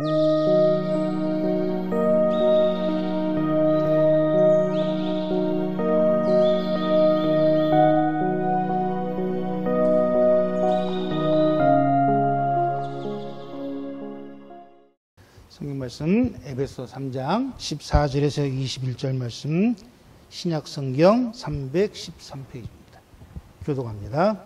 성경 말씀 에베소 3장 14절에서 21절 말씀, 신약 성경 313페이지입니다. 교독합니다.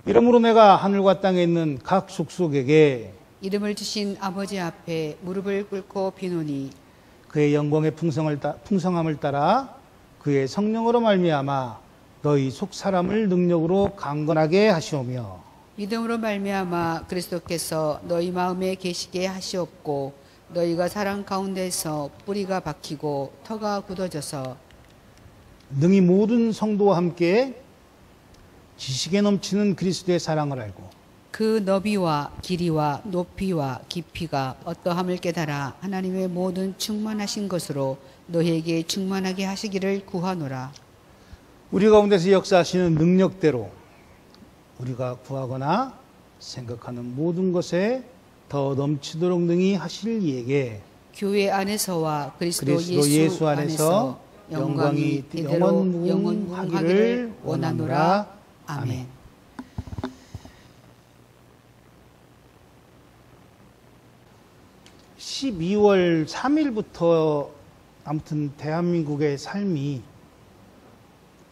이러므로 내가 하늘과 땅에 있는 각 족속에게 이름을 주신 아버지 앞에 무릎을 꿇고 비노니 그의 영광의 풍성함을 따라 그의 성령으로 말미암아 너희 속 사람을 능력으로 강건하게 하시오며 믿음으로 말미암아 그리스도께서 너희 마음에 계시게 하시옵고 너희가 사랑 가운데서 뿌리가 박히고 터가 굳어져서 능히 모든 성도와 함께 지식에 넘치는 그리스도의 사랑을 알고 그 너비와 길이와 높이와 깊이가 어떠함을 깨달아 하나님의 모든 충만하신 것으로 너희에게 충만하게 하시기를 구하노라. 우리 가운데서 역사하시는 능력대로 우리가 구하거나 생각하는 모든 것에 더 넘치도록 능히 하실 이에게 교회 안에서와 그리스도 예수 안에서 영광이 영원무궁하기를 원하노라. 아멘. 12월 3일부터 아무튼 대한민국의 삶이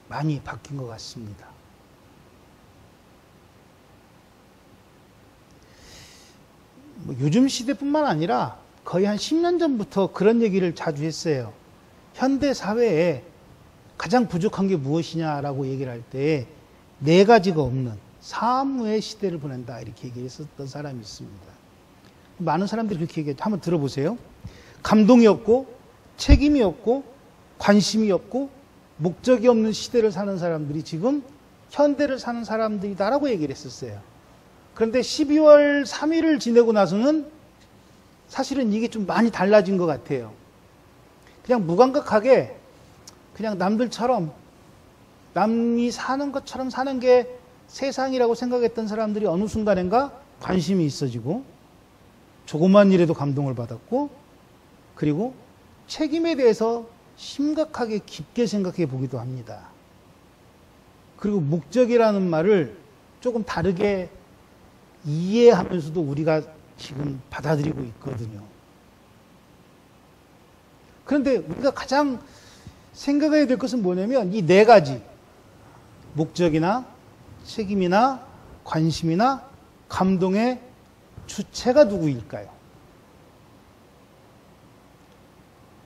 많이 바뀐 것 같습니다. 요즘 시대뿐만 아니라 거의 한 10년 전부터 그런 얘기를 자주 했어요. 현대 사회에 가장 부족한 게 무엇이냐라고 얘기를 할 때 네 가지가 없는 사무의 시대를 보낸다, 이렇게 얘기했었던 사람이 있습니다. 많은 사람들이 그렇게 얘기해요. 한번 들어보세요. 감동이 없고 책임이 없고 관심이 없고 목적이 없는 시대를 사는 사람들이 지금 현대를 사는 사람들이다라고 얘기를 했었어요. 그런데 12월 3일을 지내고 나서는 사실은 이게 좀 많이 달라진 것 같아요. 그냥 무감각하게 그냥 남들처럼 남이 사는 것처럼 사는 게 세상이라고 생각했던 사람들이 어느 순간인가 관심이 있어지고 조그만 일에도 감동을 받았고 그리고 책임에 대해서 심각하게 깊게 생각해 보기도 합니다. 그리고 목적이라는 말을 조금 다르게 이해하면서도 우리가 지금 받아들이고 있거든요. 그런데 우리가 가장 생각해야 될 것은 뭐냐면 이 네 가지, 목적이나 책임이나 관심이나 감동의 주체가 누구일까요?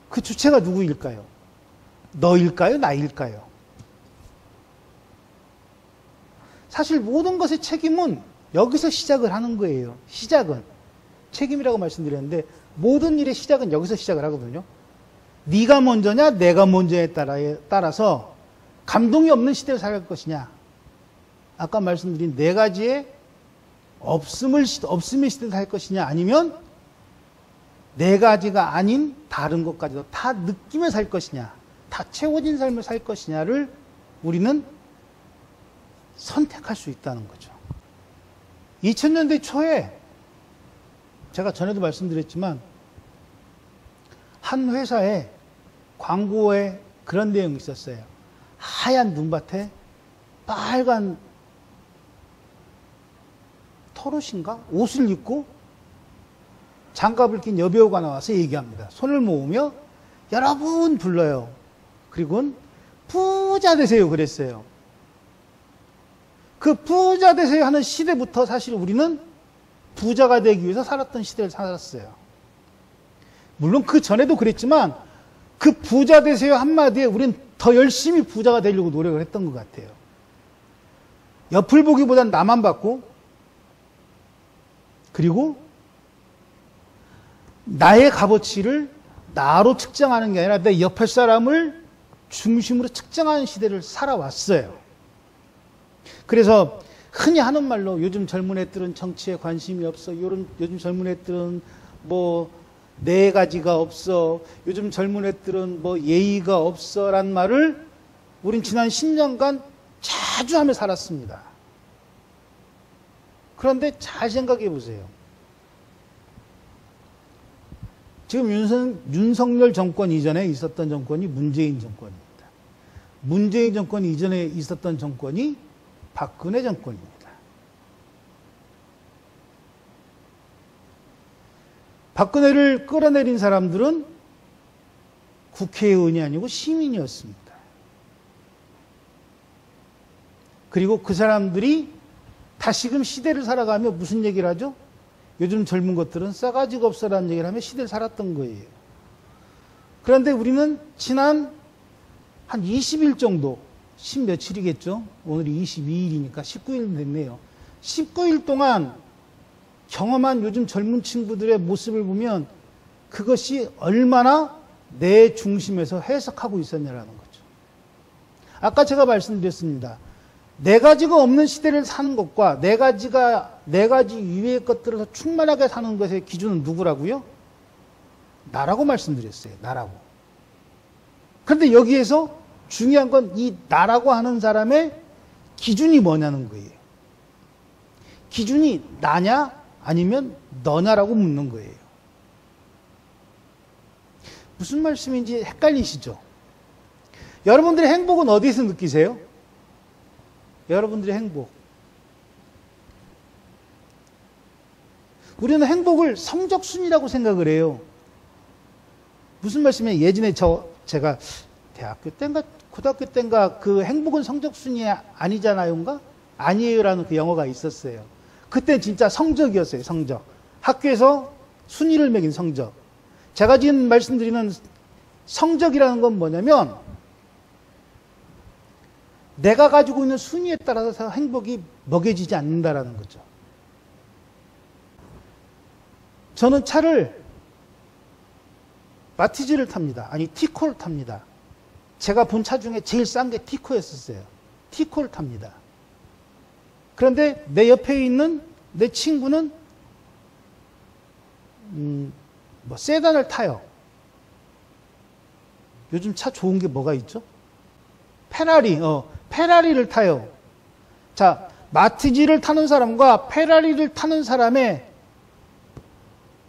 그 주체가 누구일까요? 너일까요? 나일까요? 사실 모든 것의 책임은 여기서 시작을 하는 거예요. 시작은. 책임이라고 말씀드렸는데 모든 일의 시작은 여기서 시작을 하거든요. 네가 먼저냐 내가 먼저에 따라서 감동이 없는 시대를 살아갈 것이냐, 아까 말씀드린 네 가지의 없음의 시대를 살 것이냐, 아니면 네 가지가 아닌 다른 것까지도 다 느끼며 살 것이냐, 다 채워진 삶을 살 것이냐를 우리는 선택할 수 있다는 거죠. 2000년대 초에 제가 전에도 말씀드렸지만 한 회사에 광고에 그런 내용이 있었어요. 하얀 눈밭에 빨간 털옷인가? 옷을 입고 장갑을 낀 여배우가 나와서 얘기합니다. 손을 모으며 여러분 불러요. 그리고는 부자 되세요 그랬어요. 그 부자 되세요 하는 시대부터 사실 우리는 부자가 되기 위해서 살았던 시대를 살았어요. 물론 그 전에도 그랬지만 그 부자 되세요 한마디에 우린 더 열심히 부자가 되려고 노력을 했던 것 같아요. 옆을 보기보단 나만 봤고, 그리고 나의 값어치를 나로 측정하는 게 아니라 내 옆에 사람을 중심으로 측정하는 시대를 살아왔어요. 그래서 흔히 하는 말로 요즘 젊은 애들은 정치에 관심이 없어, 요즘 젊은 애들은 네 가지가 없어, 요즘 젊은 애들은 예의가 없어 라는 말을 우린 지난 10년간 자주 하며 살았습니다. 그런데 잘 생각해 보세요. 지금 윤석열 정권 이전에 있었던 정권이 문재인 정권입니다. 문재인 정권 이전에 있었던 정권이 박근혜 정권입니다. 박근혜를 끌어내린 사람들은 국회의원이 아니고 시민이었습니다. 그리고 그 사람들이 다시금 시대를 살아가며 무슨 얘기를 하죠? 요즘 젊은 것들은 싸가지가 없어라는 얘기를 하며 시대를 살았던 거예요. 그런데 우리는 지난 한 20일 정도, 10며칠이겠죠? 오늘이 22일이니까 19일 됐네요. 19일 동안 경험한 요즘 젊은 친구들의 모습을 보면 그것이 얼마나 내 중심에서 해석하고 있었냐라는 거죠. 아까 제가 말씀드렸습니다. 네 가지가 없는 시대를 사는 것과 네 가지 이외의 것들을 충만하게 사는 것의 기준은 누구라고요? 나라고 말씀드렸어요. 나라고. 그런데 여기에서 중요한 건 이 나라고 하는 사람의 기준이 뭐냐는 거예요. 기준이 나냐 아니면 너냐라고 묻는 거예요. 무슨 말씀인지 헷갈리시죠? 여러분들의 행복은 어디에서 느끼세요? 여러분들의 행복. 우리는 행복을 성적순이라고 생각을 해요. 무슨 말씀이에요? 예전에 제가 대학교 때인가 고등학교 때인가 그 행복은 성적순이 아니잖아요인가? 아니에요라는 그 영어가 있었어요. 그때 진짜 성적이었어요. 성적. 학교에서 순위를 매긴 성적. 제가 지금 말씀드리는 성적이라는 건 뭐냐면 내가 가지고 있는 순위에 따라서 행복이 먹여지지 않는다라는 거죠. 저는 차를 마티즈를 탑니다. 아니 티코를 탑니다. 제가 본 차 중에 제일 싼 게 티코였었어요. 티코를 탑니다. 그런데 내 옆에 있는 내 친구는 세단을 타요. 요즘 차 좋은 게 뭐가 있죠? 페라리를 타요. 자, 마티즈를 타는 사람과 페라리를 타는 사람의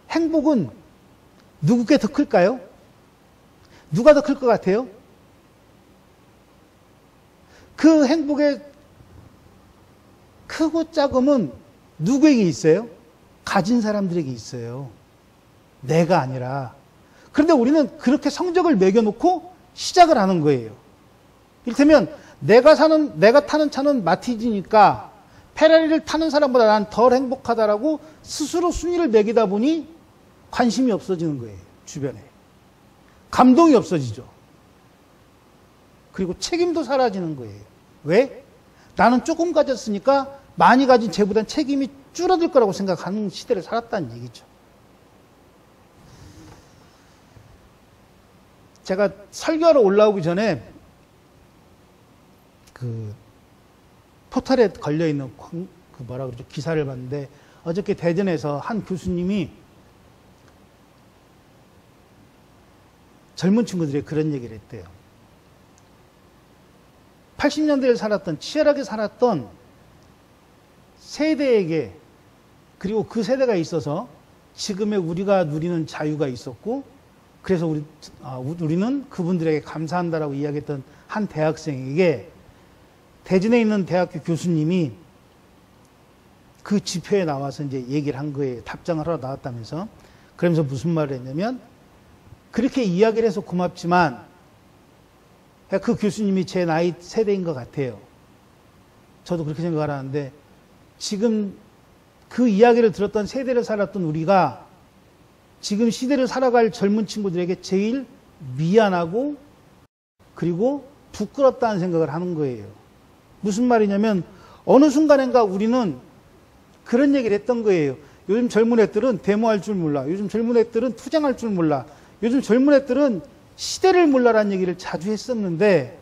행복은 누구께 더 클까요? 누가 더 클 것 같아요? 그 행복의 크고 작음은 누구에게 있어요? 가진 사람들에게 있어요. 내가 아니라. 그런데 우리는 그렇게 성적을 매겨놓고 시작을 하는 거예요. 이를테면 내가 타는 차는 마티즈니까 페라리를 타는 사람보다 난 덜 행복하다라고 스스로 순위를 매기다 보니 관심이 없어지는 거예요. 주변에. 감동이 없어지죠. 그리고 책임도 사라지는 거예요. 왜? 나는 조금 가졌으니까 많이 가진 쟤보단 책임이 줄어들 거라고 생각하는 시대를 살았다는 얘기죠. 제가 설교하러 올라오기 전에 그 포털에 걸려있는 기사를 봤는데 어저께 대전에서 한 교수님이 젊은 친구들이 그런 얘기를 했대요. 80년대를 살았던, 치열하게 살았던 세대에게, 그리고 그 세대가 있어서 지금의 우리가 누리는 자유가 있었고, 그래서 우리는 그분들에게 감사한다라고 이야기했던 한 대학생에게 대전에 있는 대학교 교수님이 그 집회에 나와서 이제 얘기를 한 거예요. 답장을 하러 나왔다면서. 그러면서 무슨 말을 했냐면, 그렇게 이야기를 해서 고맙지만 그 교수님이 제 나이 세대인 것 같아요. 저도 그렇게 생각을 하는데 지금 그 이야기를 들었던 세대를 살았던 우리가 지금 시대를 살아갈 젊은 친구들에게 제일 미안하고 그리고 부끄럽다는 생각을 하는 거예요. 무슨 말이냐면 어느 순간인가 우리는 그런 얘기를 했던 거예요. 요즘 젊은 애들은 데모할 줄 몰라. 요즘 젊은 애들은 투쟁할 줄 몰라. 요즘 젊은 애들은 시대를 몰라라는 얘기를 자주 했었는데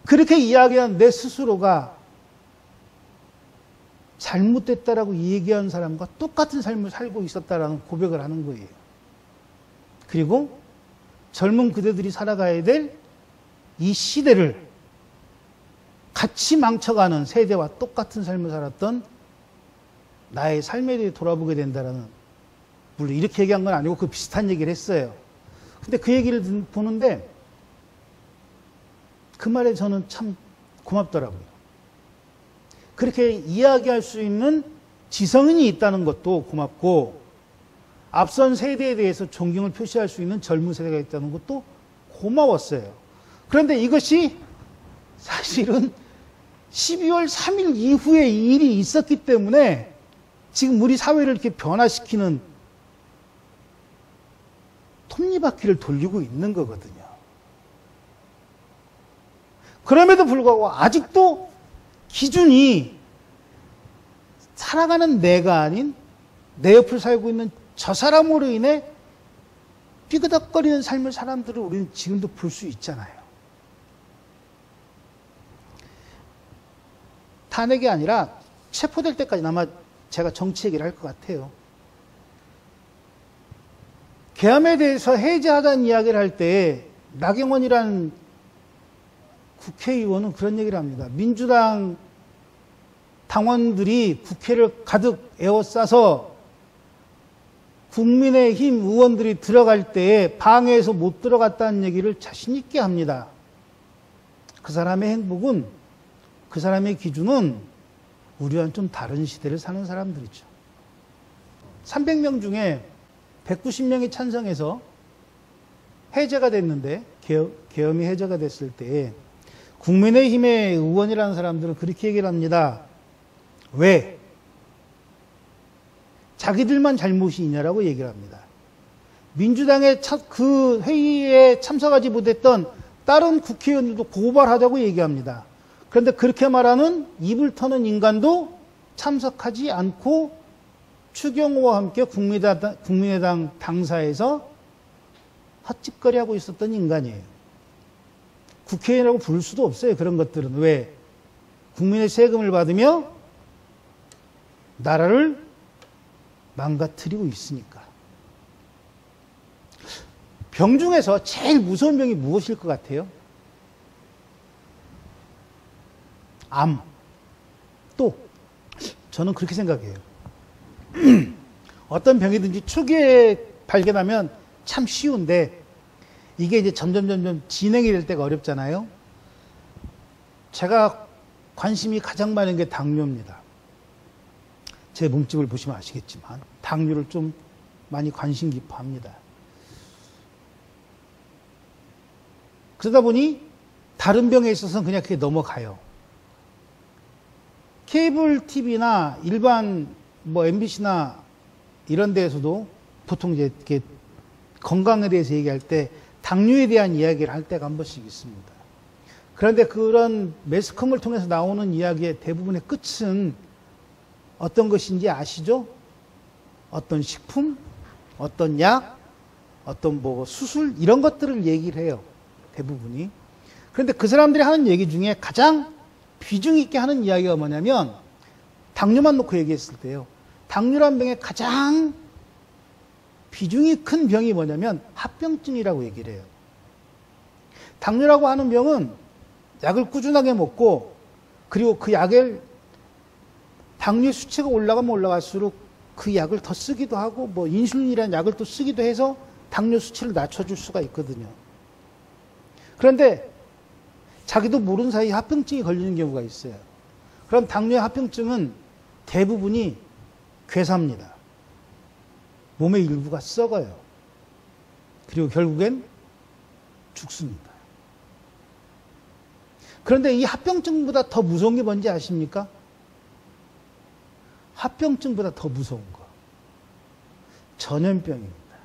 그렇게 이야기한 내 스스로가 잘못됐다라고 얘기한 사람과 똑같은 삶을 살고 있었다라는 고백을 하는 거예요. 그리고 젊은 그대들이 살아가야 될 이 시대를 같이 망쳐가는 세대와 똑같은 삶을 살았던 나의 삶에 대해 돌아보게 된다는 물론 이렇게 얘기한 건 아니고 그 비슷한 얘기를 했어요. 근데 그 얘기를 보는데 그 말에 저는 참 고맙더라고요. 그렇게 이야기할 수 있는 지성인이 있다는 것도 고맙고 앞선 세대에 대해서 존경을 표시할 수 있는 젊은 세대가 있다는 것도 고마웠어요. 그런데 이것이 사실은 12월 3일 이후에 이 일이 있었기 때문에 지금 우리 사회를 이렇게 변화시키는 톱니바퀴를 돌리고 있는 거거든요. 그럼에도 불구하고 아직도 기준이 살아가는 내가 아닌 내 옆을 살고 있는 저 사람으로 인해 삐그덕거리는 삶을 사람들을 우리는 지금도 볼 수 있잖아요. 탄핵이 아니라 체포될 때까지 아마 제가 정치 얘기를 할 것 같아요. 계엄에 대해서 해제하자는 이야기를 할 때 나경원이라는 국회의원은 그런 얘기를 합니다. 민주당 당원들이 국회를 가득 에워싸서 국민의힘 의원들이 들어갈 때에 방해해서 못 들어갔다는 얘기를 자신 있게 합니다. 그 사람의 행복은, 그 사람의 기준은 우리와는 좀 다른 시대를 사는 사람들이죠. 300명 중에 190명이 찬성해서 해제가 됐는데, 계엄이 해제가 됐을 때 국민의힘의 의원이라는 사람들은 그렇게 얘기를 합니다. 왜? 자기들만 잘못이 있냐라고 얘기를 합니다. 민주당의 그 회의에 참석하지 못했던 다른 국회의원들도 고발하자고 얘기합니다. 그런데 그렇게 말하는 입을 터는 인간도 참석하지 않고 추경호와 함께 국민의당 당사에서 헛짓거리하고 있었던 인간이에요. 국회의원이라고 부를 수도 없어요. 그런 것들은. 왜? 국민의 세금을 받으며 나라를 망가뜨리고 있으니까. 병 중에서 제일 무서운 병이 무엇일 것 같아요? 암. 또 저는 그렇게 생각해요. 어떤 병이든지 초기에 발견하면 참 쉬운데 이게 이제 점점 진행이 될 때가 어렵잖아요. 제가 관심이 가장 많은 게 당뇨입니다. 제 몸집을 보시면 아시겠지만 당뇨를 좀 많이 관심 깊어합니다. 그러다 보니 다른 병에 있어서는 그냥 그게 넘어가요. 케이블 TV나 일반 MBC나 이런 데에서도 보통 이제 이렇게 건강에 대해서 얘기할 때 당뇨에 대한 이야기를 할 때가 한 번씩 있습니다. 그런데 그런 매스컴을 통해서 나오는 이야기의 대부분의 끝은 어떤 것인지 아시죠? 어떤 식품, 어떤 약, 어떤 수술 이런 것들을 얘기를 해요. 대부분이. 그런데 그 사람들이 하는 얘기 중에 가장 비중 있게 하는 이야기가 뭐냐면 당뇨만 놓고 얘기했을 때요. 당뇨란 병의 가장 비중이 큰 병이 뭐냐면 합병증이라고 얘기를 해요. 당뇨라고 하는 병은 약을 꾸준하게 먹고 그리고 그 약을 당뇨 수치가 올라가면 올라갈수록 그 약을 더 쓰기도 하고 인슐린이라는 약을 또 쓰기도 해서 당뇨 수치를 낮춰줄 수가 있거든요. 그런데 자기도 모르는 사이에 합병증이 걸리는 경우가 있어요. 그럼 당뇨의 합병증은 대부분이 괴사입니다. 몸의 일부가 썩어요. 그리고 결국엔 죽습니다. 그런데 이 합병증보다 더 무서운 게 뭔지 아십니까? 합병증보다 더 무서운 거. 전염병입니다.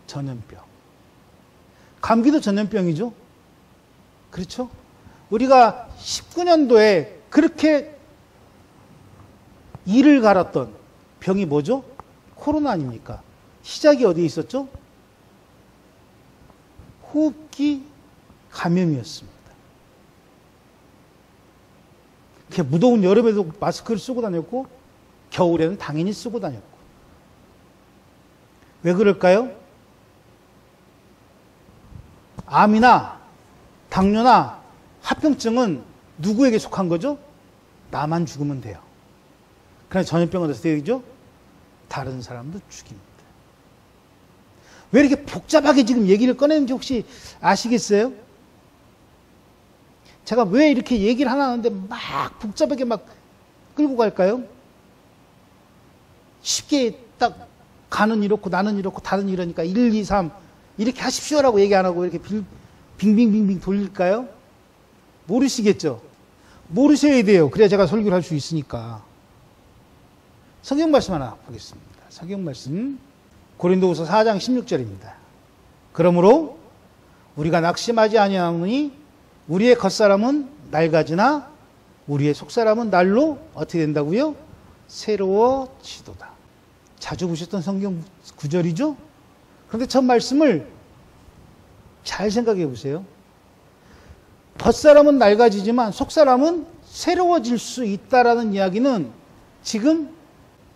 전염병. 감기도 전염병이죠? 그렇죠? 우리가 19년도에 그렇게 이를 갈았던 병이 뭐죠? 코로나 아닙니까? 시작이 어디에 있었죠? 호흡기 감염이었습니다. 이렇게 무더운 여름에도 마스크를 쓰고 다녔고 겨울에는 당연히 쓰고 다녔고. 왜 그럴까요? 암이나 당뇨나 합병증은 누구에게 속한 거죠? 나만 죽으면 돼요. 그러나 전염병은 어떻게 되죠? 다른 사람도 죽입니다. 왜 이렇게 복잡하게 지금 얘기를 꺼내는지 혹시 아시겠어요? 제가 왜 이렇게 얘기를 하나 하는데 막 복잡하게 막 끌고 갈까요? 쉽게 딱 가는 이렇고 나는 이렇고 다른 이러니까 1, 2, 3 이렇게 하십시오라고 얘기 안 하고 이렇게 빙빙빙빙 돌릴까요? 모르시겠죠? 모르셔야 돼요. 그래야 제가 설교를 할 수 있으니까. 성경 말씀 하나 보겠습니다. 성경 말씀 고린도후서 4장 16절입니다. 그러므로 우리가 낙심하지 아니하노니 우리의 겉사람은 낡아지나 우리의 속사람은 날로 어떻게 된다고요? 새로워지도다. 자주 보셨던 성경 구절이죠? 그런데 저 말씀을 잘 생각해 보세요. 겉사람은 낡아지지만 속사람은 새로워질 수 있다라는 이야기는 지금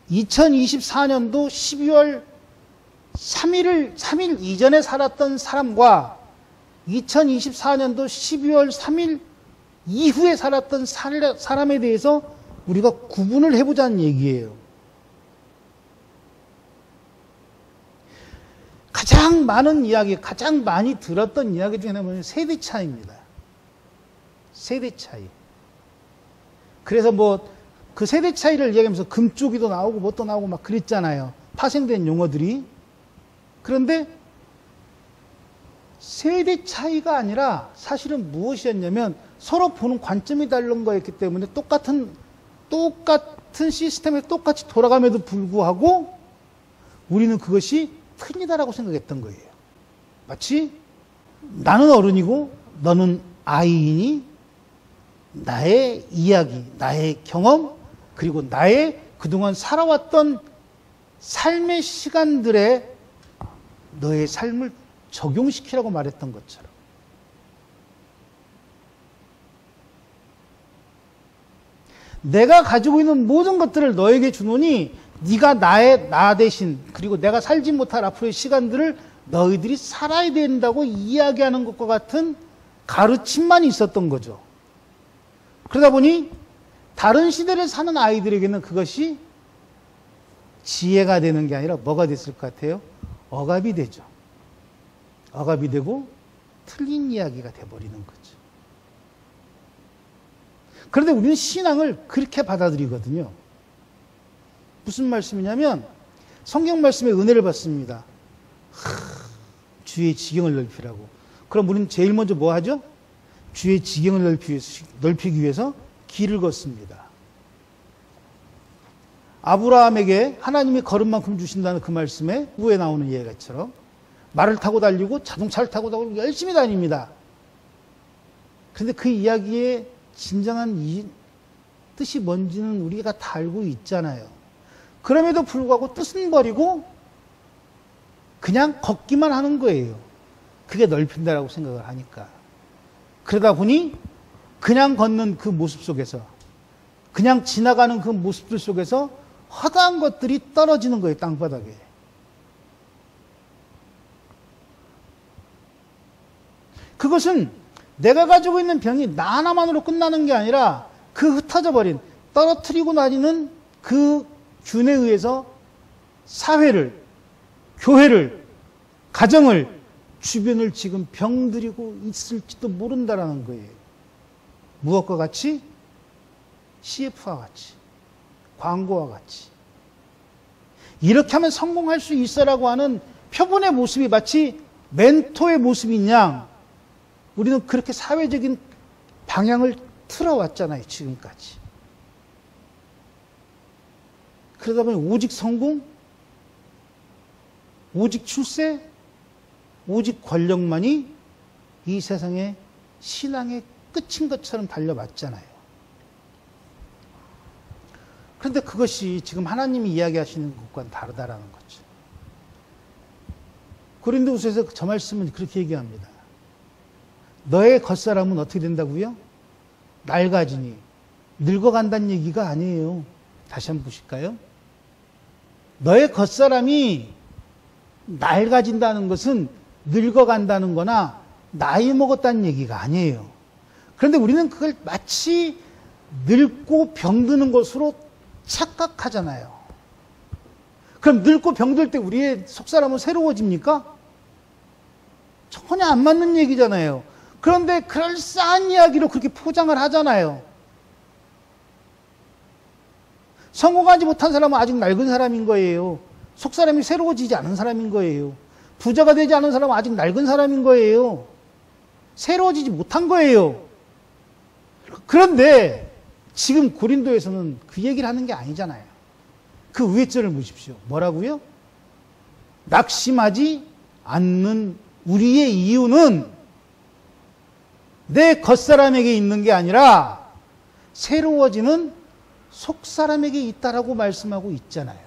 2024년도 12월 3일 이전에 살았던 사람과 2024년도 12월 3일 이후에 살았던 사람에 대해서 우리가 구분을 해보자는 얘기예요. 가장 많은 이야기, 가장 많이 들었던 이야기 중에 하나는 세대 차이입니다. 세대 차이. 그래서 뭐 그 세대 차이를 얘기하면서 금쪽이도 나오고 뭣도 나오고 막 그랬잖아요. 파생된 용어들이. 그런데 세대 차이가 아니라 사실은 무엇이었냐면 서로 보는 관점이 다른 거였기 때문에 똑같은 시스템에 똑같이 돌아감에도 불구하고 우리는 그것이 틀리다라고 생각했던 거예요. 마치 나는 어른이고 너는 아이이니 나의 이야기, 나의 경험, 그리고 나의 그동안 살아왔던 삶의 시간들에 너의 삶을 적용시키라고 말했던 것처럼. 내가 가지고 있는 모든 것들을 너에게 주노니 네가 나 대신 그리고 내가 살지 못할 앞으로의 시간들을 너희들이 살아야 된다고 이야기하는 것과 같은 가르침만 있었던 거죠. 그러다 보니 다른 시대를 사는 아이들에게는 그것이 지혜가 되는 게 아니라 뭐가 됐을 것 같아요? 억압이 되죠. 억압이 되고 틀린 이야기가 돼버리는 거죠. 그런데 우리는 신앙을 그렇게 받아들이거든요. 무슨 말씀이냐면 성경 말씀에 은혜를 받습니다. 주의 지경을 넓히라고. 그럼 우리는 제일 먼저 뭐 하죠? 주의 지경을 넓히기 위해서 길을 걷습니다. 아브라함에게 하나님이 걸음만큼 주신다는 그 말씀에 후에 나오는 예가처럼 말을 타고 달리고 자동차를 타고 다니고 열심히 다닙니다. 그런데 그 이야기의 진정한 뜻이 뭔지는 우리가 다 알고 있잖아요. 그럼에도 불구하고 뜻은 버리고 그냥 걷기만 하는 거예요. 그게 넓힌다라고 생각을 하니까. 그러다 보니 그냥 걷는 그 모습 속에서, 그냥 지나가는 그 모습들 속에서 허다한 것들이 떨어지는 거예요, 땅바닥에. 그것은 내가 가지고 있는 병이 나 하나만으로 끝나는 게 아니라 그 흩어져 버린, 떨어뜨리고 다니는 그 균에 의해서 사회를, 교회를, 가정을, 주변을 지금 병들이고 있을지도 모른다라는 거예요. 무엇과 같이? CF와 같이, 광고와 같이. 이렇게 하면 성공할 수 있어라고 하는 표본의 모습이 마치 멘토의 모습인 양 우리는 그렇게 사회적인 방향을 틀어왔잖아요, 지금까지. 그러다 보니 오직 성공, 오직 출세, 오직 권력만이 이 세상의 신앙의 끝인 것처럼 달려왔잖아요. 그런데 그것이 지금 하나님이 이야기하시는 것과는 다르다라는 거죠. 고린도후서에서 저 말씀은 그렇게 얘기합니다. 너의 겉사람은 어떻게 된다고요? 낡아지니. 늙어간다는 얘기가 아니에요. 다시 한번 보실까요? 너의 겉사람이 낡아진다는 것은 늙어간다는 거나 나이 먹었다는 얘기가 아니에요. 그런데 우리는 그걸 마치 늙고 병드는 것으로 착각하잖아요. 그럼 늙고 병들 때 우리의 속사람은 새로워집니까? 전혀 안 맞는 얘기잖아요. 그런데 그럴싸한 이야기로 그렇게 포장을 하잖아요. 성공하지 못한 사람은 아직 낡은 사람인 거예요. 속사람이 새로워지지 않은 사람인 거예요. 부자가 되지 않은 사람은 아직 낡은 사람인 거예요. 새로워지지 못한 거예요. 그런데 지금 고린도에서는 그 얘기를 하는 게 아니잖아요. 그 위에 절을 보십시오. 뭐라고요? 낙심하지 않는 우리의 이유는 내 겉사람에게 있는 게 아니라 새로워지는 속사람에게 있다라고 말씀하고 있잖아요.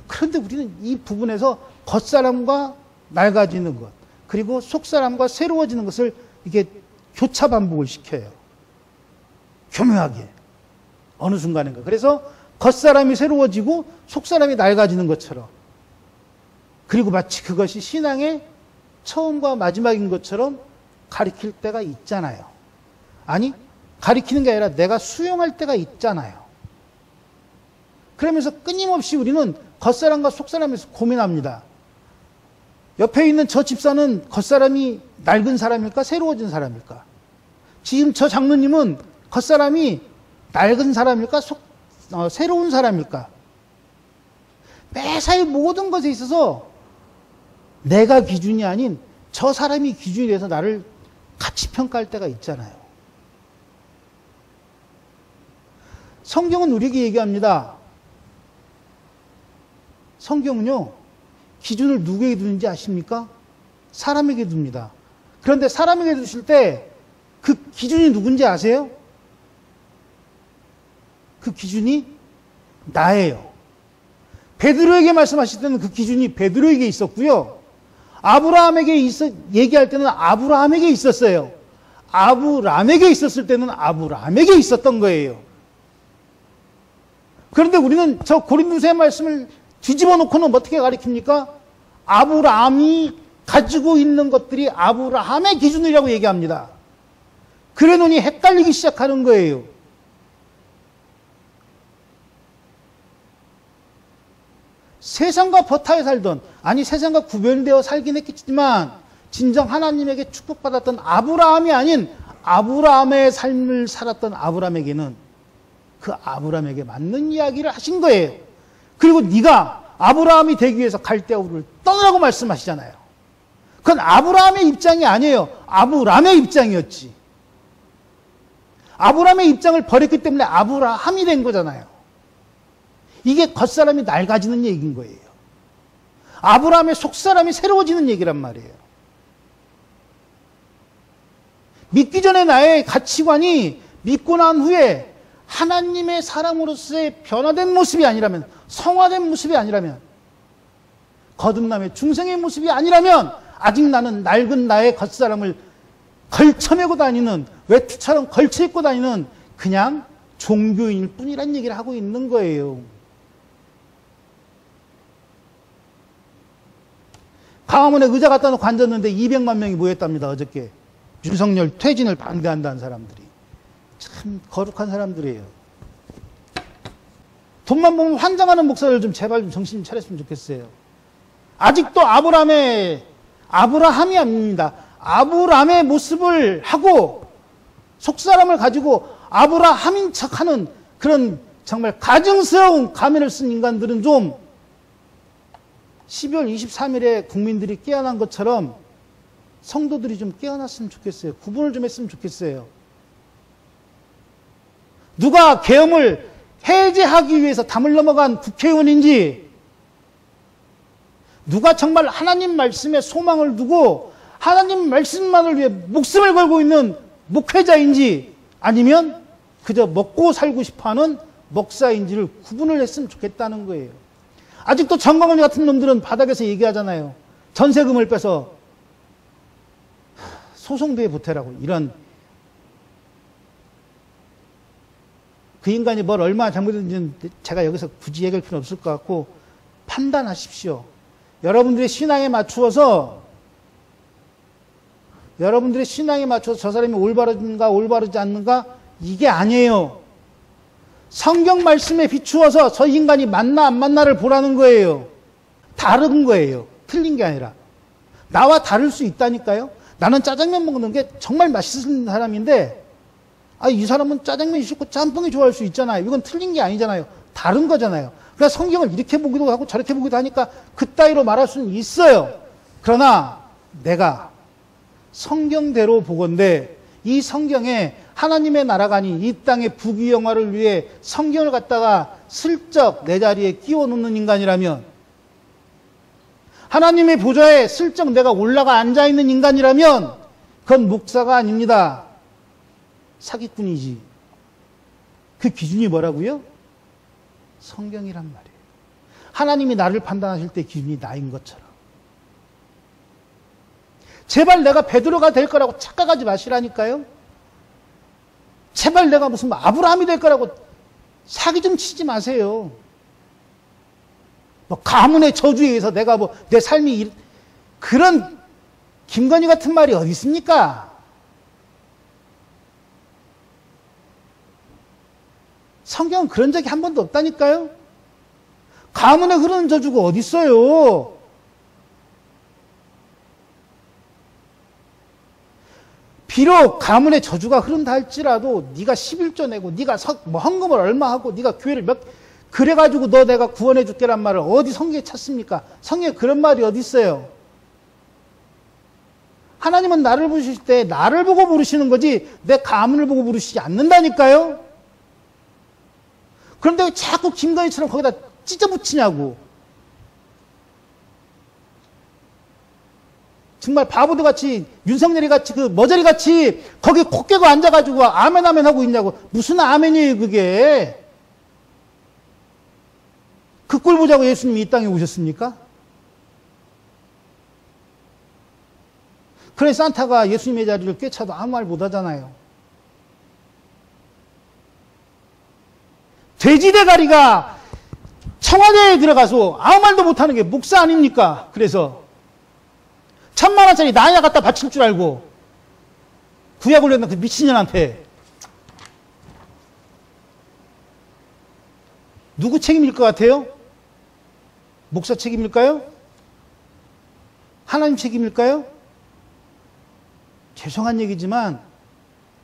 그런데 우리는 이 부분에서 겉사람과 낡아지는 것, 그리고 속사람과 새로워지는 것을 이게 교차 반복을 시켜요. 교묘하게. 어느 순간인가. 그래서 겉사람이 새로워지고 속사람이 낡아지는 것처럼, 그리고 마치 그것이 신앙의 처음과 마지막인 것처럼 가리킬 때가 있잖아요. 아니, 가리키는 게 아니라 내가 수용할 때가 있잖아요. 그러면서 끊임없이 우리는 겉사람과 속사람에서 고민합니다. 옆에 있는 저 집사는 겉사람이 낡은 사람일까? 새로워진 사람일까? 지금 저 장로님은 겉사람이 낡은 사람일까? 새로운 사람일까? 매사에 모든 것에 있어서 내가 기준이 아닌 저 사람이 기준이 돼서 나를 같이 평가할 때가 있잖아요. 성경은 우리에게 얘기합니다. 성경은요, 기준을 누구에게 두는지 아십니까? 사람에게 둡니다. 그런데 사람에게 두실 때 그 기준이 누군지 아세요? 그 기준이 나예요. 베드로에게 말씀하실 때는 그 기준이 베드로에게 있었고요. 아브라함에게 얘기할 때는 아브라함에게 있었어요. 아브라함에게 있었을 때는 아브라함에게 있었던 거예요. 그런데 우리는 저 고린도서의 말씀을 뒤집어 놓고는 어떻게 가리킵니까? 아브라함이 가지고 있는 것들이 아브라함의 기준이라고 얘기합니다. 그래 놓으니 헷갈리기 시작하는 거예요. 세상과 버타에 살던, 아니 세상과 구별되어 살긴 했겠지만 진정 하나님에게 축복받았던 아브라함이 아닌 아브라함의 삶을 살았던 아브라함에게는 그 아브라함에게 맞는 이야기를 하신 거예요. 그리고 네가 아브라함이 되기 위해서 갈대아우를 떠나라고 말씀하시잖아요. 그건 아브라함의 입장이 아니에요. 아브람의 입장이었지. 아브라함의 입장을 버렸기 때문에 아브라함이 된 거잖아요. 이게 겉사람이 낡아지는 얘기인 거예요. 아브라함의 속사람이 새로워지는 얘기란 말이에요. 믿기 전에 나의 가치관이 믿고 난 후에 하나님의 사람으로서의 변화된 모습이 아니라면, 성화된 모습이 아니라면, 거듭남의 중생의 모습이 아니라면 아직 나는 낡은 나의 겉사람을 걸쳐매고 다니는, 외투처럼 걸쳐 입고 다니는 그냥 종교인일 뿐이란 얘기를 하고 있는 거예요. 광화문에 의자 갖다 놓고 앉았는데 200만 명이 모였답니다, 어저께. 윤석열 퇴진을 반대한다는 사람들이. 참 거룩한 사람들이에요. 돈만 보면 환장하는 목사들 좀 제발 좀 정신 좀 차렸으면 좋겠어요. 아직도 아브라함이 아닙니다. 아브라함의 모습을 하고 속사람을 가지고 아브라함인 척하는 그런 정말 가증스러운 가면을 쓴 인간들은 좀 12월 23일에 국민들이 깨어난 것처럼 성도들이 좀 깨어났으면 좋겠어요. 구분을 좀 했으면 좋겠어요. 누가 계엄을 해제하기 위해서 담을 넘어간 국회의원인지, 누가 정말 하나님 말씀에 소망을 두고 하나님 말씀만을 위해 목숨을 걸고 있는 목회자인지, 아니면 그저 먹고 살고 싶어하는 목사인지를 구분을 했으면 좋겠다는 거예요. 아직도 정광훈 같은 놈들은 바닥에서 얘기하잖아요. 전세금을 빼서 소송대에 보태라고. 이런, 그 인간이 뭘 얼마나 잘못했는지는 제가 여기서 굳이 얘기할 필요는 없을 것 같고, 판단하십시오. 여러분들의 신앙에 맞추어서 저 사람이 올바른가 올바르지 않는가, 이게 아니에요. 성경 말씀에 비추어서 저 인간이 맞나 안 맞나를 보라는 거예요. 다른 거예요. 틀린 게 아니라. 나와 다를 수 있다니까요. 나는 짜장면 먹는 게 정말 맛있는 사람인데 이 사람은 짜장면이 싫고 짬뽕이 좋아할 수 있잖아요. 이건 틀린 게 아니잖아요. 다른 거잖아요. 그래서 성경을 이렇게 보기도 하고 저렇게 보기도 하니까 그따위로 말할 수는 있어요. 그러나 내가 성경대로 보건대 이 성경에 하나님의 나라가 아닌 이 땅의 부귀영화를 위해 성경을 갖다가 슬쩍 내 자리에 끼워 놓는 인간이라면, 하나님의 보좌에 슬쩍 내가 올라가 앉아있는 인간이라면 그건 목사가 아닙니다. 사기꾼이지. 그 기준이 뭐라고요? 성경이란 말이에요. 하나님이 나를 판단하실 때 기준이 나인 것처럼. 제발 내가 베드로가 될 거라고 착각하지 마시라니까요. 제발 내가 무슨 아브라함이 될 거라고 사기 좀 치지 마세요. 뭐 가문의 저주에 의해서 내가 뭐 내 삶이 그런 김건희 같은 말이 어디 있습니까? 성경은 그런 적이 한 번도 없다니까요. 가문에 흐르는 저주가 어디 있어요? 비록 가문의 저주가 흐른다 할지라도 네가 11조 내고 네가 뭐 헌금을 얼마 하고 네가 교회를 그래가지고 너 내가 구원해 줄게란 말을 어디 성경에 찾습니까? 성경에 그런 말이 어디 있어요? 하나님은 나를 부르실 때 나를 보고 부르시는 거지 내 가문을 보고 부르시지 않는다니까요. 그런데 왜 자꾸 김건희처럼 거기다 찢어 붙이냐고. 정말 바보들 같이 윤석열이 같이 그 머저리 같이 거기 코 깨고 앉아가지고 아멘 아멘 하고 있냐고. 무슨 아멘이에요 그게. 그 꼴 보자고 예수님이 이 땅에 오셨습니까? 그래 산타가 예수님의 자리를 꿰차도 아무 말 못하잖아요. 돼지대가리가 청와대에 들어가서 아무 말도 못하는 게 목사 아닙니까? 그래서 1,000,000원짜리 나야 갖다 바칠 줄 알고 구약 올렸던 그 미친년한테 누구 책임일 것 같아요? 목사 책임일까요? 하나님 책임일까요? 죄송한 얘기지만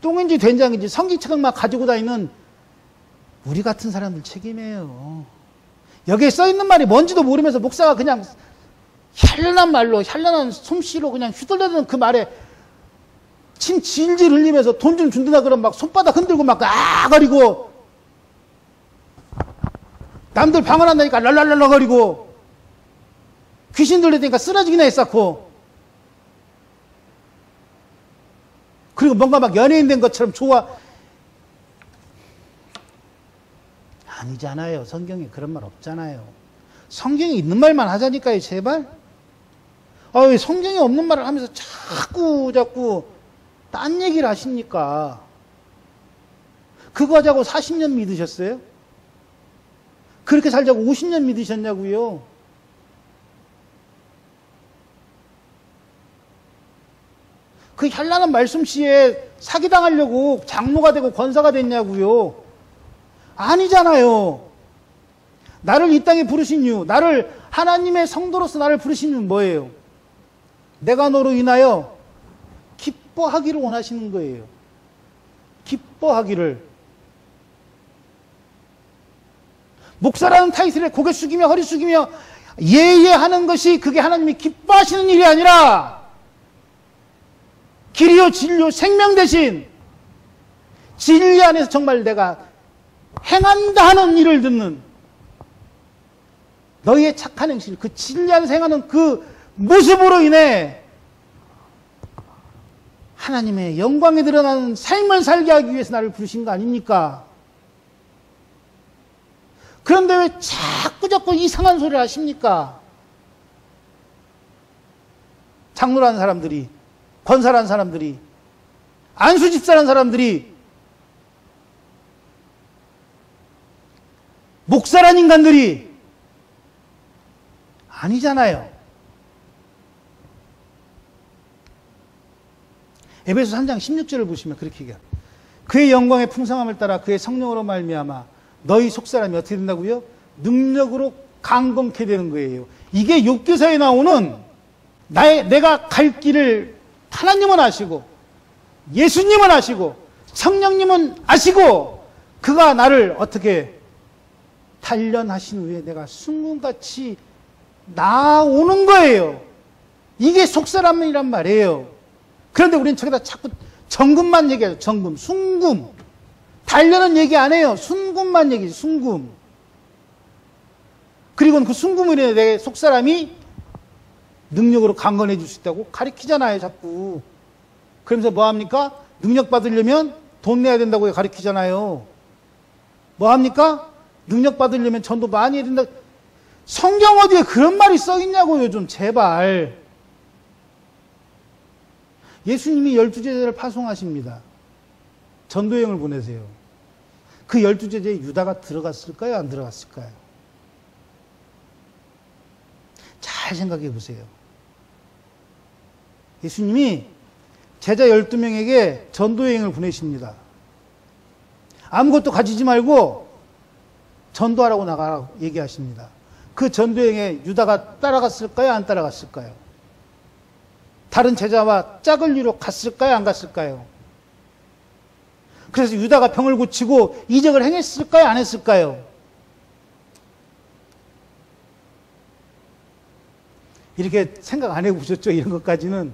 똥인지 된장인지 성기책만 가지고 다니는 우리 같은 사람들 책임이에요. 여기에 써있는 말이 뭔지도 모르면서 목사가 그냥 현란한 말로 현란한 솜씨로 그냥 휘둘러대는 그 말에 침 질질 흘리면서 돈 좀 준다 그러면 막 손바닥 흔들고 막 거리고 남들 방언한다니까 랄랄랄라 거리고 귀신 들리니까 쓰러지기나 했었고 그리고 뭔가 막 연예인 된 것처럼 좋아. 아니잖아요. 성경에 그런 말 없잖아요. 성경에 있는 말만 하자니까요. 제발. 왜 성경에 없는 말을 하면서 자꾸 딴 얘기를 하십니까? 그거 하자고 40년 믿으셨어요? 그렇게 살자고 50년 믿으셨냐고요? 그 현란한 말씀씨에 사기당하려고 장로가 되고 권사가 됐냐고요? 아니잖아요. 나를 이 땅에 부르신 이유, 나를 하나님의 성도로서 나를 부르신 이유는 뭐예요? 내가 너로 인하여 기뻐하기를 원하시는 거예요. 기뻐하기를. 목사라는 타이틀에 고개 숙이며 허리 숙이며 예예하는 것이 그게 하나님이 기뻐하시는 일이 아니라 길이요 진리요 생명 대신 진리 안에서 정말 내가 행한다 하는 일을 듣는 너희의 착한 행실, 그 진리 안에서 행하는 그 모습으로 인해 하나님의 영광이 드러나는 삶을 살게 하기 위해서 나를 부르신 거 아닙니까? 그런데 왜 자꾸 이상한 소리를 하십니까? 장로라는 사람들이, 권사라는 사람들이, 안수집사라는 사람들이, 목사란 인간들이 아니잖아요. 에베소 3장 16절을 보시면 그렇게 얘기해요. 그의 영광의 풍성함을 따라 그의 성령으로 말미암아 너희 속사람이 어떻게 된다고요? 능력으로 강건케 되는 거예요. 이게 욥기서에 나오는 내가 갈 길을 하나님은 아시고 예수님은 아시고 성령님은 아시고 그가 나를 어떻게 단련하신 후에 내가 순금같이 나오는 거예요. 이게 속사람이란 말이에요. 그런데 우리는 저기다 자꾸 정금만 얘기해요. 정금, 순금. 단련은 얘기 안 해요. 순금만 얘기해요. 순금. 그리고 그 순금으로 인해 내 속사람이 능력으로 강건해질 수 있다고 가르치잖아요. 자꾸. 그러면서 뭐합니까? 능력 받으려면 돈 내야 된다고 가르치잖아요. 뭐합니까? 능력 받으려면 전도 많이 해야 된다. 성경 어디에 그런 말이 써 있냐고요. 좀 제발. 예수님이 12제자를 파송하십니다. 전도여행을 보내세요. 그 12제자에 유다가 들어갔을까요? 안 들어갔을까요? 잘 생각해 보세요. 예수님이 제자 12명에게 전도여행을 보내십니다. 아무것도 가지지 말고 전도하라고 나가라고 얘기하십니다. 그 전도여행에 유다가 따라갔을까요? 안 따라갔을까요? 다른 제자와 짝을 이루어 갔을까요? 안 갔을까요? 그래서 유다가 병을 고치고 이적을 행했을까요? 안 했을까요? 이렇게 생각 안 해보셨죠? 이런 것까지는.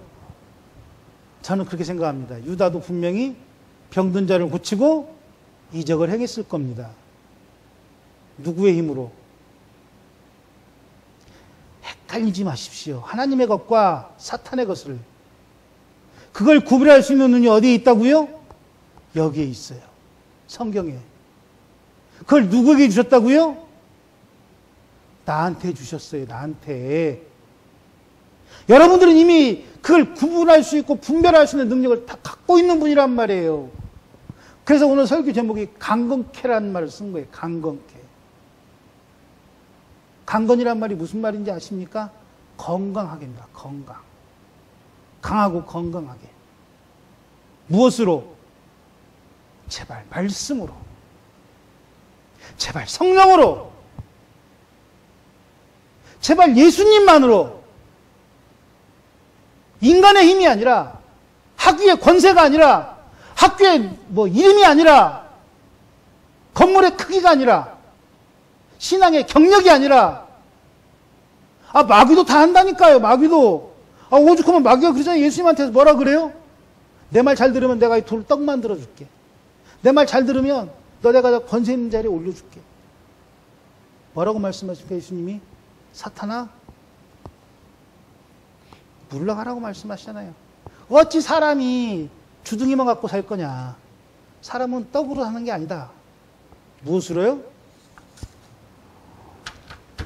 저는 그렇게 생각합니다. 유다도 분명히 병든 자를 고치고 이적을 행했을 겁니다. 누구의 힘으로? 헷갈리지 마십시오. 하나님의 것과 사탄의 것을. 그걸 구별할 수 있는 눈이 어디에 있다고요? 여기에 있어요. 성경에. 그걸 누구에게 주셨다고요? 나한테 주셨어요. 나한테. 여러분들은 이미 그걸 구분할 수 있고 분별할 수 있는 능력을 다 갖고 있는 분이란 말이에요. 그래서 오늘 설교 제목이 강건케라는 말을 쓴 거예요. 강건케. 강건이란 말이 무슨 말인지 아십니까? 건강하게입니다. 건강. 강하고 건강하게. 무엇으로? 제발 말씀으로. 제발 성령으로. 제발 예수님만으로. 인간의 힘이 아니라, 학위의 권세가 아니라, 학교의 이름이 아니라, 건물의 크기가 아니라, 신앙의 경력이 아니라, 마귀도 다 한다니까요. 마귀도. 오죽하면 마귀가 그러잖아요. 예수님한테 뭐라 그래요? 내 말 잘 들으면 내가 이 돌 떡 만들어 줄게. 내 말 잘 들으면 내가 권세 있는 자리에 올려줄게. 뭐라고 말씀하십니까? 예수님이? 사탄아, 물러가라고 말씀하시잖아요. 어찌 사람이 주둥이만 갖고 살 거냐. 사람은 떡으로 사는 게 아니다. 무엇으로요?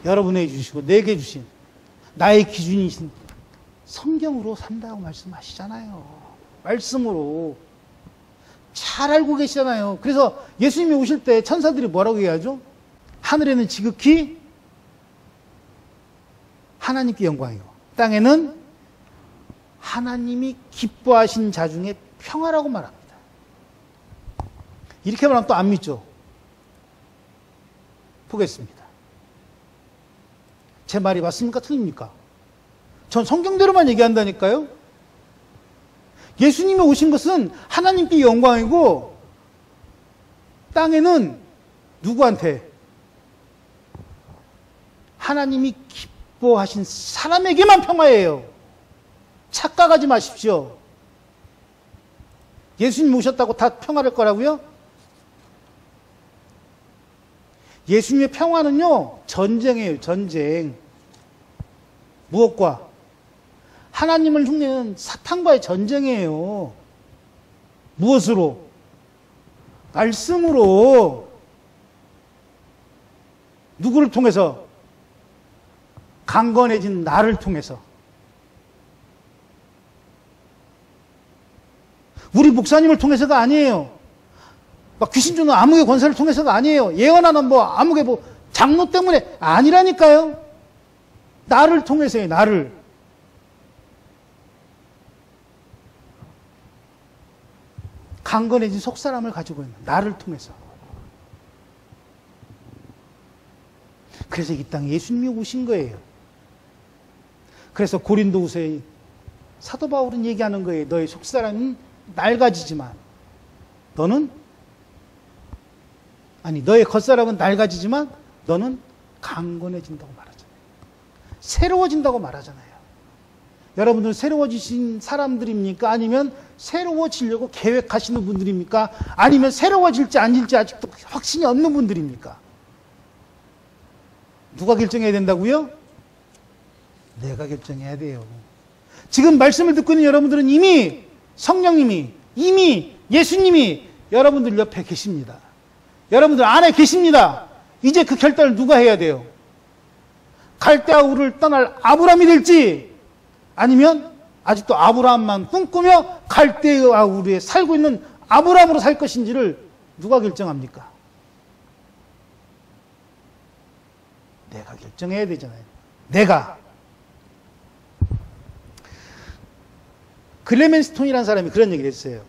여러분에게 주시고 내게 주신 나의 기준이신 성경으로 산다고 말씀하시잖아요. 말씀으로. 잘 알고 계시잖아요. 그래서 예수님이 오실 때 천사들이 뭐라고 얘기하죠? 하늘에는 지극히 하나님께 영광이고 땅에는 하나님이 기뻐하신 자 중에 평화라고 말합니다. 이렇게 말하면 또 안 믿죠? 보겠습니다. 제 말이 맞습니까? 틀립니까? 전 성경대로만 얘기한다니까요. 예수님이 오신 것은 하나님께 영광이고 땅에는 누구한테? 하나님이 기뻐하신 사람에게만 평화예요. 착각하지 마십시오. 예수님 오셨다고 다 평화를 거라고요? 예수님의 평화는요, 전쟁이에요, 전쟁. 무엇과? 하나님을 흉내는 사탄과의 전쟁이에요. 무엇으로? 말씀으로. 누구를 통해서? 강건해진 나를 통해서. 우리 목사님을 통해서가 아니에요. 막 귀신 주는 암흑의 권세를 통해서가 아니에요. 예언하는 암흑의 장로 때문에 아니라니까요. 나를 통해서요, 나를. 강건해진 속사람을 가지고 있는 나를 통해서. 그래서 이 땅에 예수님이 오신 거예요. 그래서 고린도후서에 사도 바울은 얘기하는 거예요. 너의 속사람은 낡아지지만 너의 겉사람은 낡아지지만 너는 강건해진다고 말하잖아요. 새로워진다고 말하잖아요. 여러분들 새로워지신 사람들입니까? 아니면 새로워지려고 계획하시는 분들입니까? 아니면 새로워질지 아닐지 아직도 확신이 없는 분들입니까? 누가 결정해야 된다고요? 내가 결정해야 돼요. 지금 말씀을 듣고 있는 여러분들은 이미 성령님이, 이미 예수님이 여러분들 옆에 계십니다. 여러분들 안에 계십니다. 이제 그 결단을 누가 해야 돼요? 갈대아 우를 떠날 아브라함이 될지, 아니면 아직도 아브라함만 꿈꾸며 갈대아 우르에 살고 있는 아브라함으로 살 것인지를 누가 결정합니까? 내가 결정해야 되잖아요. 내가. 클레멘 스톤이라는 사람이 그런 얘기를 했어요.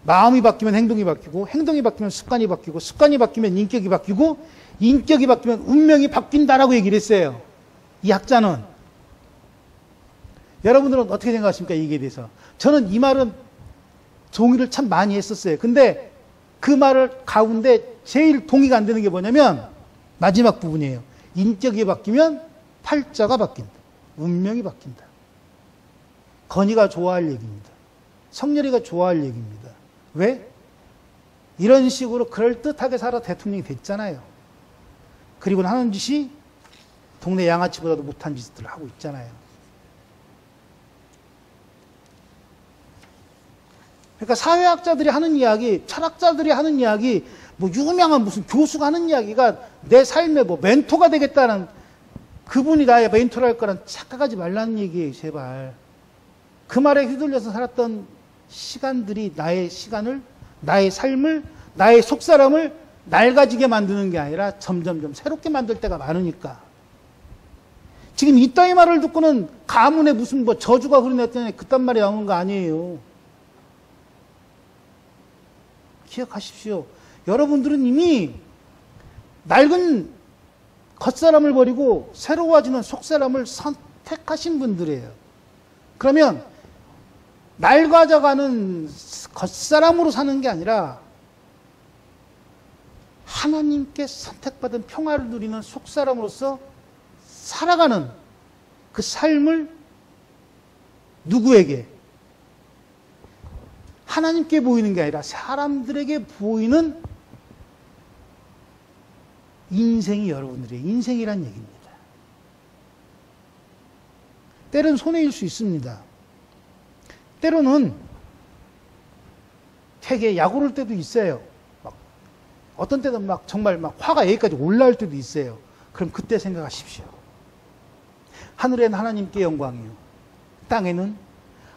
마음이 바뀌면 행동이 바뀌고, 행동이 바뀌면 습관이 바뀌고, 습관이 바뀌면 인격이 바뀌고, 인격이 바뀌면 운명이 바뀐다라고 얘기를 했어요. 이 학자는. 여러분들은 어떻게 생각하십니까? 이게 대해서. 저는 이 말은 동의를 참 많이 했었어요. 근데 그 말을 가운데 제일 동의가 안 되는 게 뭐냐면 마지막 부분이에요. 인격이 바뀌면 팔자가 바뀐다. 운명이 바뀐다. 건이가 좋아할 얘기입니다. 성렬이가 좋아할 얘기입니다. 왜? 이런 식으로 그럴듯하게 살아 대통령이 됐잖아요. 그리고 하는 짓이 동네 양아치보다도 못한 짓들을 하고 있잖아요. 그러니까 사회학자들이 하는 이야기, 철학자들이 하는 이야기, 뭐 유명한 무슨 교수가 하는 이야기가 내 삶의 뭐 멘토가 되겠다는, 그분이 나의 멘토랄 거란 착각하지 말라는 얘기예요, 제발. 그 말에 휘둘려서 살았던 시간들이 나의 시간을, 나의 삶을, 나의 속사람을 낡아지게 만드는 게 아니라 점점점 새롭게 만들 때가 많으니까. 지금 이 따위 말을 듣고는 가문에 무슨 뭐 저주가 흐르냈더니 그딴 말이 나오는 거 아니에요. 기억하십시오. 여러분들은 이미 낡은 겉사람을 버리고 새로워지는 속사람을 선택하신 분들이에요. 그러면 낡아져가는 겉사람으로 사는 게 아니라 하나님께 선택받은 평화를 누리는 속사람으로서 살아가는 그 삶을 누구에게? 하나님께 보이는 게 아니라 사람들에게 보이는 인생이 여러분들의 인생이란 얘기입니다. 때로는 손해일 수 있습니다. 때로는 되게 약오를 때도 있어요. 막 어떤 때는 막 정말 막 화가 여기까지 올라올 때도 있어요. 그럼 그때 생각하십시오. 하늘에는 하나님께 영광이요, 땅에는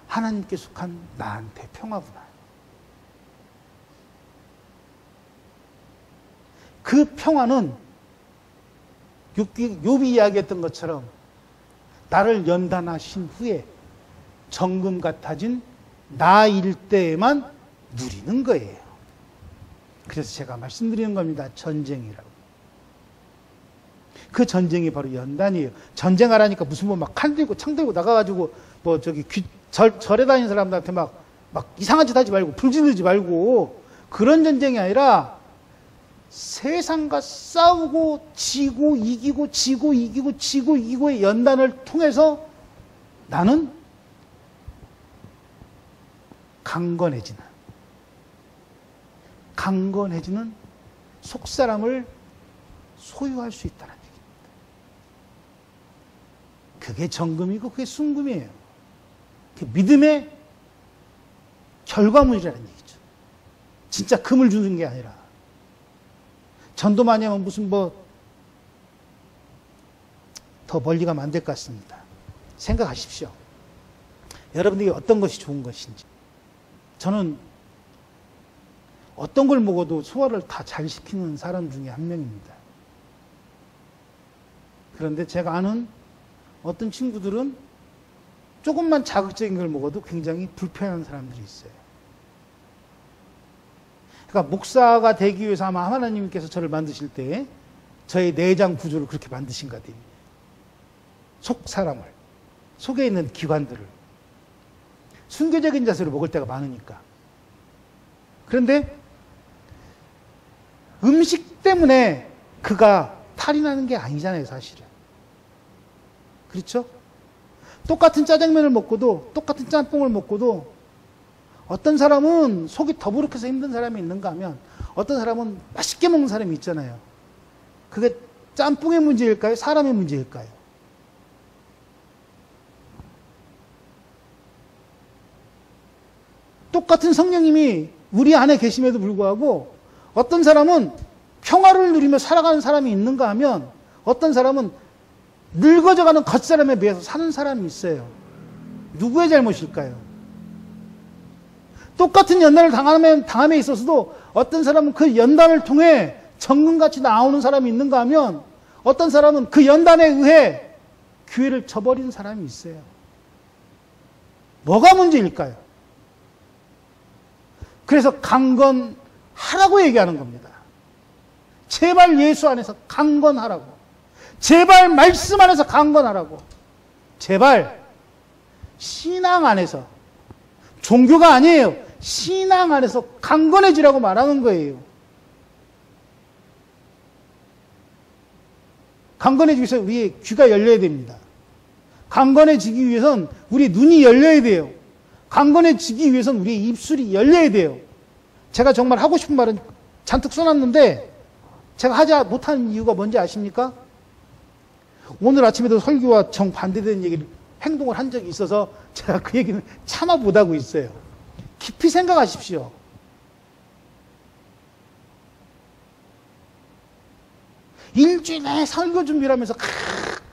하나님께 속한 나한테 평화구나. 그 평화는 욥이 이야기했던 것처럼 나를 연단하신 후에 정금 같아진 나일 때에만 누리는 거예요. 그래서 제가 말씀드리는 겁니다. 전쟁이라고. 그 전쟁이 바로 연단이에요. 전쟁하라니까 무슨 뭐 막 칼 들고 창 들고 나가가지고 뭐 저기 절에 다니는 사람들한테 막 이상한 짓 하지 말고 불 지르지 말고 그런 전쟁이 아니라 세상과 싸우고 지고 이기고 지고 이기고 지고 이기고의 연단을 통해서 나는 강건해지는 속사람을 소유할 수 있다는 얘기입니다. 그게 정금이고 그게 순금이에요. 그 믿음의 결과물이라는 얘기죠. 진짜 금을 주는 게 아니라. 전도 많이 하면 무슨 뭐 더 멀리 가면 안 될 것 같습니다. 생각하십시오. 여러분들이 어떤 것이 좋은 것인지. 저는 어떤 걸 먹어도 소화를 다 잘 시키는 사람 중에 한 명입니다. 그런데 제가 아는 어떤 친구들은 조금만 자극적인 걸 먹어도 굉장히 불편한 사람들이 있어요. 그러니까 목사가 되기 위해서 아마 하나님께서 저를 만드실 때 저의 내장 구조를 그렇게 만드신가 됩니다. 속 사람을, 속에 있는 기관들을 순교적인 자세로 먹을 때가 많으니까. 그런데 음식 때문에 그가 탈이 나는 게 아니잖아요, 사실은. 그렇죠? 똑같은 짜장면을 먹고도, 똑같은 짬뽕을 먹고도 어떤 사람은 속이 더부룩해서 힘든 사람이 있는가 하면 어떤 사람은 맛있게 먹는 사람이 있잖아요. 그게 짬뽕의 문제일까요? 사람의 문제일까요? 똑같은 성령님이 우리 안에 계심에도 불구하고 어떤 사람은 평화를 누리며 살아가는 사람이 있는가 하면 어떤 사람은 늙어져가는 겉사람에 비해서 사는 사람이 있어요. 누구의 잘못일까요? 똑같은 연단을 당함에 있어서도 어떤 사람은 그 연단을 통해 정금같이 나오는 사람이 있는가 하면 어떤 사람은 그 연단에 의해 교회를 저버린 사람이 있어요. 뭐가 문제일까요? 그래서 강건하라고 얘기하는 겁니다. 제발 예수 안에서 강건하라고. 제발 말씀 안에서 강건하라고. 제발 신앙 안에서, 종교가 아니에요. 신앙 안에서 강건해지라고 말하는 거예요. 강건해지기 위해서 우리의 귀가 열려야 됩니다. 강건해지기 위해서는 우리 눈이 열려야 돼요. 강건해지기 위해서는 우리의 입술이 열려야 돼요. 제가 정말 하고 싶은 말은 잔뜩 써놨는데 제가 하지 못하는 이유가 뭔지 아십니까? 오늘 아침에도 설교와 정반대되는 얘기를, 행동을 한 적이 있어서 제가 그 얘기는 참아 못하고 있어요. 깊이 생각하십시오. 일주일에 설교 준비를 하면서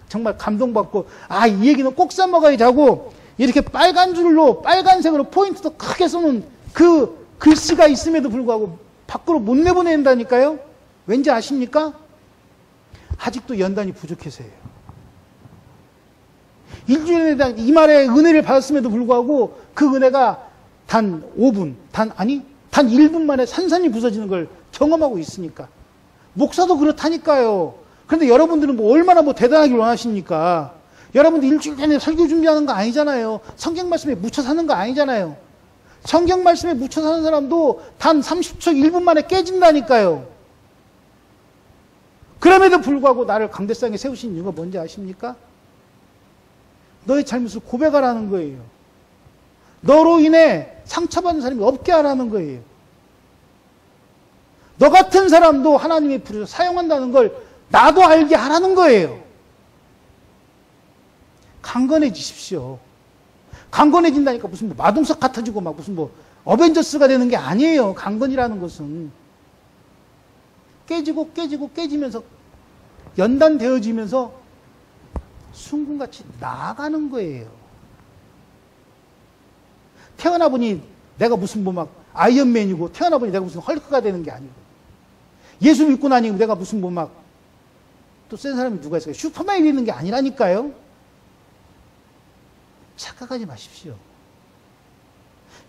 정말 감동받고 이 얘기는 꼭 써먹어야지 하고 이렇게 빨간 줄로 빨간색으로 포인트도 크게 써놓은 그 글씨가 있음에도 불구하고 밖으로 못 내보낸다니까요. 왠지 아십니까? 아직도 연단이 부족해서예요. 일주일에 대한 이 말의 은혜를 받았음에도 불구하고 그 은혜가 단 5분, 단 1분 만에 산산이 부서지는 걸 경험하고 있으니까. 목사도 그렇다니까요. 그런데 여러분들은 얼마나 대단하길 원하십니까? 여러분들 일주일 내내 설교 준비하는 거 아니잖아요. 성경 말씀에 묻혀 사는 거 아니잖아요. 성경 말씀에 묻혀 사는 사람도 단 30초, 1분 만에 깨진다니까요. 그럼에도 불구하고 나를 강대상에 세우신 이유가 뭔지 아십니까? 너의 잘못을 고백하라는 거예요. 너로 인해 상처받는 사람이 없게 하라는 거예요. 너 같은 사람도 하나님의 불을 사용한다는 걸 나도 알게 하라는 거예요. 강건해지십시오. 강건해진다니까 무슨 마동석 같아지고 무슨 어벤져스가 되는 게 아니에요. 강건이라는 것은. 깨지면서 연단되어지면서 순금같이 나아가는 거예요. 태어나보니 내가 무슨 아이언맨이고 태어나보니 내가 무슨 헐크가 되는 게 아니고 예수 믿고 나니 내가 무슨 또 센 사람이 누가 있을까요? 슈퍼맨이 되는 게 아니라니까요. 착각하지 마십시오.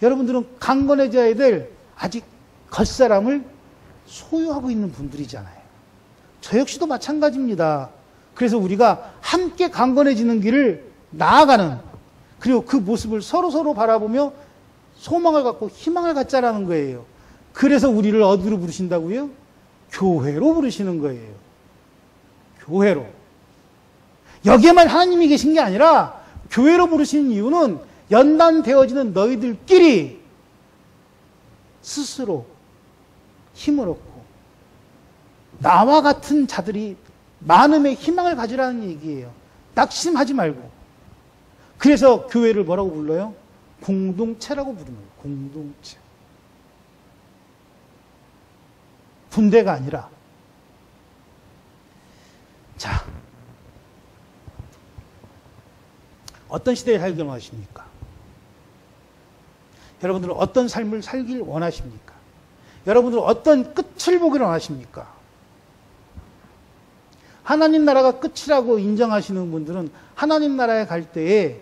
여러분들은 강건해져야 될 아직 겉사람을 소유하고 있는 분들이잖아요. 저 역시도 마찬가지입니다. 그래서 우리가 함께 강건해지는 길을 나아가는, 그리고 그 모습을 서로 바라보며 소망을 갖고 희망을 갖자라는 거예요. 그래서 우리를 어디로 부르신다고요? 교회로 부르시는 거예요. 교회로. 여기에만 하나님이 계신 게 아니라 교회로 부르시는 이유는 연단되어지는 너희들끼리 스스로 힘을 얻고 나와 같은 자들이 많음의 희망을 가지라는 얘기예요. 낙심하지 말고. 그래서 교회를 뭐라고 불러요? 공동체라고 부르는 거예요. 공동체. 군대가 아니라. 자, 어떤 시대에 살길 원하십니까? 여러분들은 어떤 삶을 살길 원하십니까? 여러분들은 어떤 끝을 보기를 원하십니까? 하나님 나라가 끝이라고 인정하시는 분들은 하나님 나라에 갈 때에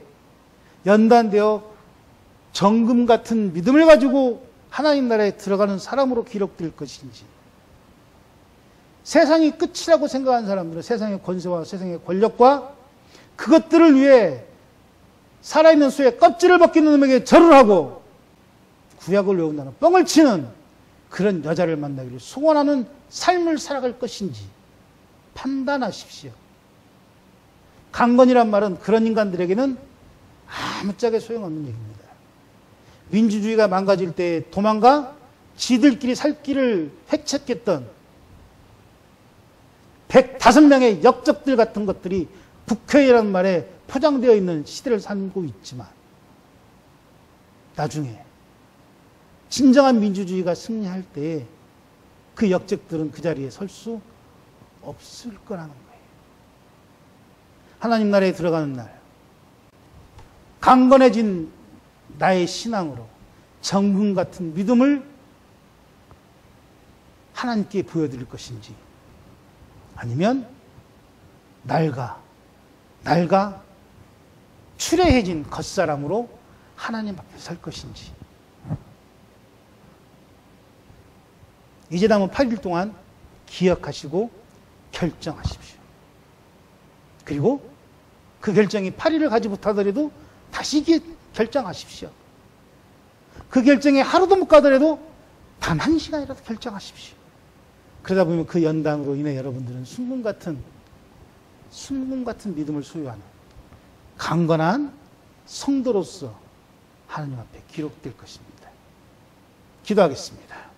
연단되어 정금 같은 믿음을 가지고 하나님 나라에 들어가는 사람으로 기록될 것인지, 세상이 끝이라고 생각하는 사람들은 세상의 권세와 세상의 권력과 그것들을 위해 살아있는 수의 껍질을 벗기는 놈에게 절을 하고 구약을 외운다는 뻥을 치는 그런 여자를 만나기를 소원하는 삶을 살아갈 것인지 판단하십시오. 강건이란 말은 그런 인간들에게는 아무짝에 소용없는 얘기입니다. 민주주의가 망가질 때 도망가 지들끼리 살 길을 회책했던 105명의 역적들 같은 것들이 북회이라는 말에 포장되어 있는 시대를 살고 있지만 나중에 진정한 민주주의가 승리할 때 그 역적들은 그 자리에 설 수 없을 거라는 거예요. 하나님 나라에 들어가는 날 강건해진 나의 신앙으로 정금 같은 믿음을 하나님께 보여드릴 것인지 아니면 낡아 추레해진 겉사람으로 하나님 앞에 설 것인지 이제 남은 8일 동안 기억하시고 결정하십시오. 그리고 그 결정이 8일을 가지 못하더라도 다시 결정하십시오. 그 결정에 하루도 못 가더라도 단 1시간이라도 결정하십시오. 그러다 보면 그 연단으로 인해 여러분들은 순금 같은 믿음을 소유하는 강건한 성도로서 하나님 앞에 기록될 것입니다. 기도하겠습니다.